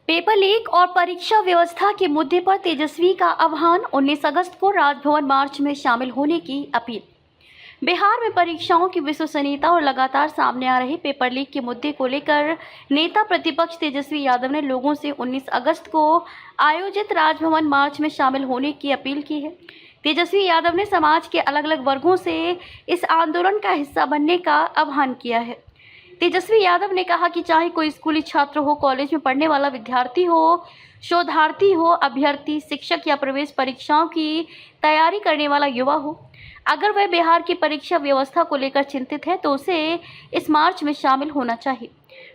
Paper leak और परीक्षा व्यवस्था के मुद्दे पर तेजस्वी का आह्वान। 19 अगस्त को राजभवन मार्च में शामिल होने की अपील। बिहार में परीक्षाओं की विश्वसनीयता और लगातार सामने आ रहे पेपर लीक के मुद्दे को लेकर नेता प्रतिपक्ष तेजस्वी यादव ने लोगों से 19 अगस्त को आयोजित राजभवन मार्च में शामिल होने की अपील की है। तेजस्वी यादव ने समाज के अलग अलग वर्गों से इस आंदोलन का हिस्सा बनने का आह्वान किया है। तेजस्वी यादव ने कहा कि चाहे कोई स्कूली छात्र हो, कॉलेज में पढ़ने वाला विद्यार्थी हो, शोधार्थी हो, अभ्यर्थी, शिक्षक या प्रवेश परीक्षाओं की तैयारी करने वाला युवा हो, अगर वह बिहार की परीक्षा व्यवस्था को लेकर चिंतित है तो उसे इस मार्च में शामिल होना चाहिए।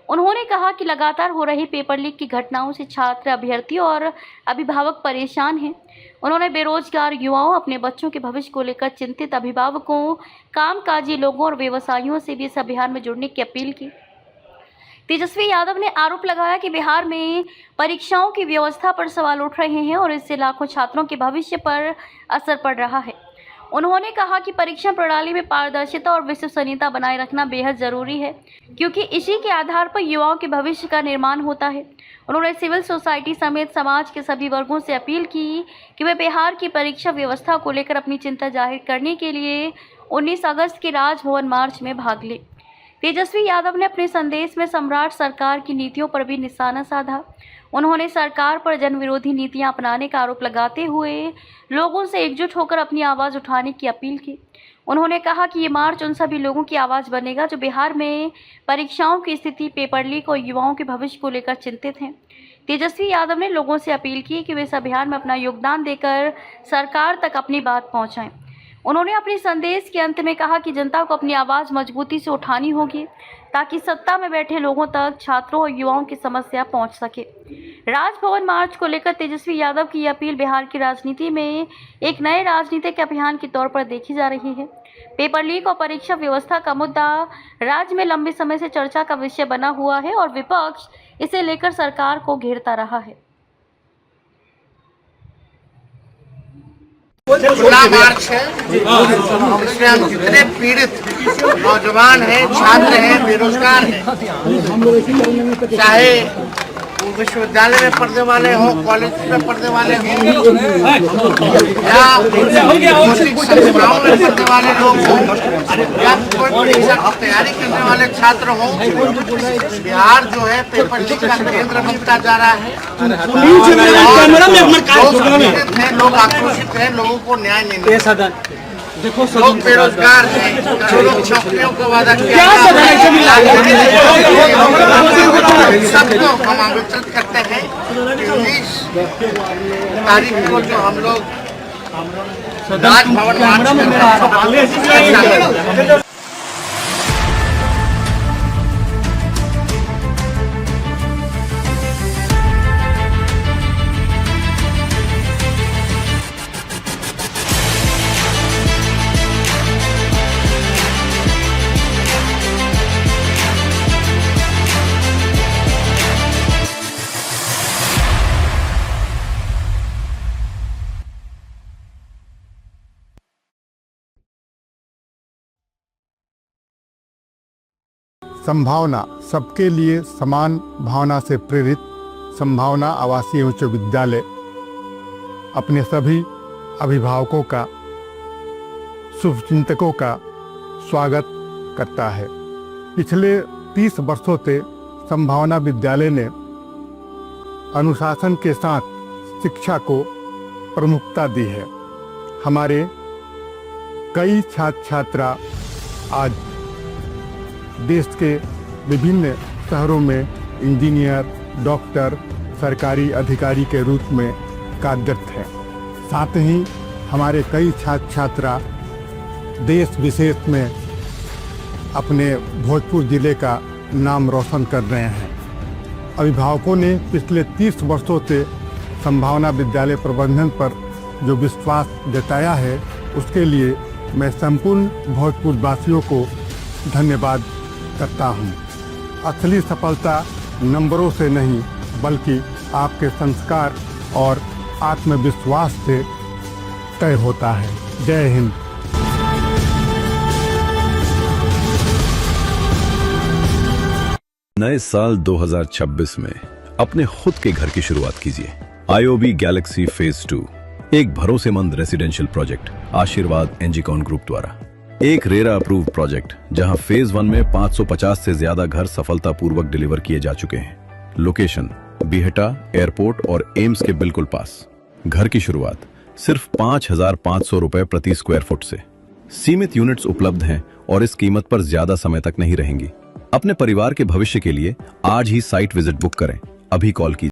उन्होंने कहा कि लगातार हो रही पेपर लीक की घटनाओं से छात्र, अभ्यर्थी और अभिभावक परेशान हैं। उन्होंने बेरोजगार युवाओं, अपने बच्चों के भविष्य को लेकर चिंतित अभिभावकों, कामकाजी लोगों और व्यवसायियों से भी इस अभियान में जुड़ने की अपील की। तेजस्वी यादव ने आरोप लगाया कि बिहार में परीक्षाओं की व्यवस्था पर सवाल उठ रहे हैं और इससे लाखों छात्रों के भविष्य पर असर पड़ रहा है। उन्होंने कहा कि परीक्षा प्रणाली में पारदर्शिता और विश्वसनीयता बनाए रखना बेहद ज़रूरी है, क्योंकि इसी के आधार पर युवाओं के भविष्य का निर्माण होता है। उन्होंने सिविल सोसाइटी समेत समाज के सभी वर्गों से अपील की कि वे बिहार की परीक्षा व्यवस्था को लेकर अपनी चिंता जाहिर करने के लिए 19 अगस्त के राजभवन मार्च में भाग लें। तेजस्वी यादव ने अपने संदेश में सम्राट सरकार की नीतियों पर भी निशाना साधा। उन्होंने सरकार पर जनविरोधी नीतियां अपनाने का आरोप लगाते हुए लोगों से एकजुट होकर अपनी आवाज़ उठाने की अपील की। उन्होंने कहा कि ये मार्च उन सभी लोगों की आवाज़ बनेगा जो बिहार में परीक्षाओं की स्थिति, पेपर लीक और युवाओं के भविष्य को लेकर चिंतित हैं। तेजस्वी यादव ने लोगों से अपील की कि वे इस अभियान में अपना योगदान देकर सरकार तक अपनी बात पहुँचाएँ। उन्होंने अपने संदेश के अंत में कहा कि जनता को अपनी आवाज़ मजबूती से उठानी होगी ताकि सत्ता में बैठे लोगों तक छात्रों और युवाओं की समस्या पहुंच सके। राजभवन मार्च को लेकर तेजस्वी यादव की अपील बिहार की राजनीति में एक नए राजनीतिक अभियान के तौर पर देखी जा रही है। पेपर लीक और परीक्षा व्यवस्था का मुद्दा राज्य में लंबे समय से चर्चा का विषय बना हुआ है और विपक्ष इसे लेकर सरकार को घेरता रहा है। खुला मार्च है इसमें हम जितने पीड़ित नौजवान हैं, छात्र हैं, बेरोजगार हैं, चाहे वो विश्वविद्यालय में पढ़ने वाले हों, कॉलेज में पढ़ने वाले हों या कोचिंग संस्थाओं में पढ़ने वाले लोग हों या कोई परीक्षा की तैयारी करने वाले छात्र हों, बिहार जो है पेपर लीक का केंद्र बनता जा रहा है। लोग आक्रोशित हैं, लोगों को न्याय नहीं मिल रहा। लोग बेरोजगार हैं, लोग नौकरियों को वादा किया, सबको हम आमंत्रित करते हैं। 19 तारीख को जो हम लोग राजभवन मार्च कर रहे हैं। संभावना सबके लिए समान भावना से प्रेरित संभावना आवासीय उच्च विद्यालय अपने सभी अभिभावकों का, शुभचिंतकों का स्वागत करता है। पिछले 30 वर्षों से संभावना विद्यालय ने अनुशासन के साथ शिक्षा को प्रमुखता दी है। हमारे कई छात्र छात्रा आज देश के विभिन्न शहरों में इंजीनियर, डॉक्टर, सरकारी अधिकारी के रूप में कार्यरत हैं। साथ ही हमारे कई छात्र छात्रा देश विदेश में अपने भोजपुर जिले का नाम रोशन कर रहे हैं। अभिभावकों ने पिछले 30 वर्षों से संभावना विद्यालय प्रबंधन पर जो विश्वास जताया है, उसके लिए मैं संपूर्ण भोजपुर वासियों को धन्यवाद करता हूँ। असली सफलता नंबरों से नहीं बल्कि आपके संस्कार और आत्मविश्वास से तय होता है। जय हिंद। नए साल 2026 में अपने खुद के घर की शुरुआत कीजिए। IOB गैलेक्सी फेज 2 एक भरोसेमंद रेसिडेंशियल प्रोजेक्ट आशीर्वाद एनजीकॉन ग्रुप द्वारा। एक रेरा अप्रूव्ड प्रोजेक्ट जहां फेज 1 में 550 से ज्यादा घर सफलतापूर्वक डिलीवर किए जा चुके हैं। लोकेशन बीहटा एयरपोर्ट और एम्स के बिल्कुल पास। घर की शुरुआत सिर्फ 5,500 रुपए प्रति स्क्वायर फुट से। सीमित यूनिट्स उपलब्ध हैं और इस कीमत पर ज्यादा समय तक नहीं रहेंगी। अपने परिवार के भविष्य के लिए आज ही साइट विजिट बुक करें। अभी कॉल कीजिए।